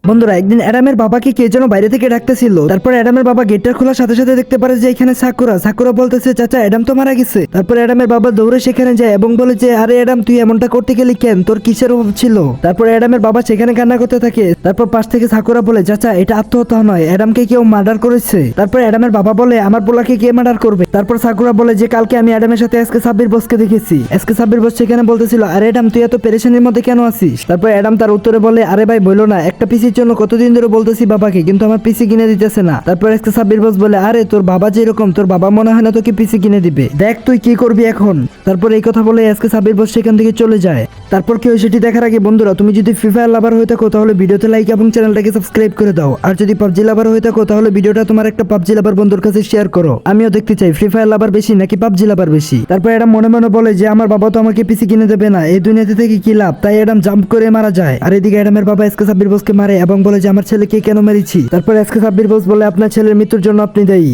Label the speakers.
Speaker 1: বন্ধুরা একদিন অ্যাডামের বাবাকে কে যেন বাইরে থেকে ডাকতেছিল। তারপর অ্যাডামের বাবা গেটটা খোলার সাথে সাথে দেখতে পারে যে এখানে সাকুরা বলতেছে, চাচা অ্যাডাম তো মারা গেছে। তারপর অ্যাডামের বাবা দৌড়ে সেখানে যায় এবং বলে যে আরে অ্যাডাম তুই এমনটা করতে গেলি কেন, তোর কিসের অভাব ছিল। তারপর অ্যাডামের বাবা সেখানে কান্না করতে থাকে। তারপর পাশ থেকে সাকুরা বলে, চাচা এটা আত্মহত্যা নয়, অ্যাডামকে কেউ মার্ডার করেছে। তারপর অ্যাডামের বাবা বলে, আমার পোলাকে কে মার্ডার করবে। তারপর সাকুরা বলে যে কালকে আমি অ্যাডামের সাথে আজকে সাব্বির বসকে দেখেছি। আজকে সাব্বির বস সেখানে বলতেছিল, আরে অ্যাডাম তুই এত পেরেশানির মধ্যে কেন আছিস। তারপর অ্যাডাম তার উত্তরে বলে, আরে ভাই বলো না, একটা পিসির জন্য কতদিন ধরে বলতেছি বাবাকে, কিন্তু আমার পিসি কিনে দিতেছে না। তারপর আজকে সাব্বির বস বলে, আরে তোর বাবা যেরকম, তোর বাবা মনে হয় না তোকে পিসি কিনে দিবে, দেখ তুই কি করবি এখন। তারপর এই কথা বলে আজকে সাব্বির বস সেখান থেকে চলে যায়। তারপর কেউ সেটি দেখার আগে বন্ধুরা তুমি যদি ফ্রি ফায়ার লাভার হয়ে থাকো তাহলে ভিডিওতে লাইক এবং চ্যানেলটাকে সাবস্ক্রাইব করে দাও। আর যদি পাবজি লাভার হয়ে থাকো তাহলে ভিডিওটা তোমার একটা পাবজি লাভার বন্ধুর কাছে শেয়ার করো। আমিও দেখতে চাই ফ্রি ফায়ার লাভার বেশি নাকি পাবজি লাভার বেশি। তারপর এডাম মনে মনে বলে যে আমার বাবা তো আমাকে পিসি কিনে দেবে না, এই দুনিয়াতে থেকে কি লাভ। তাই এডাম জাম্প করে মারা যায়। আর এদিকে এডামের বাবা এসকে সাব্বির বসকে মারে এবং বলে যে আমার ছেলেকে কেন মেরেছি। তারপর এসকে সাব্বির বস বলে আপনার ছেলের মৃত্যুর জন্য আপনি দায়ী।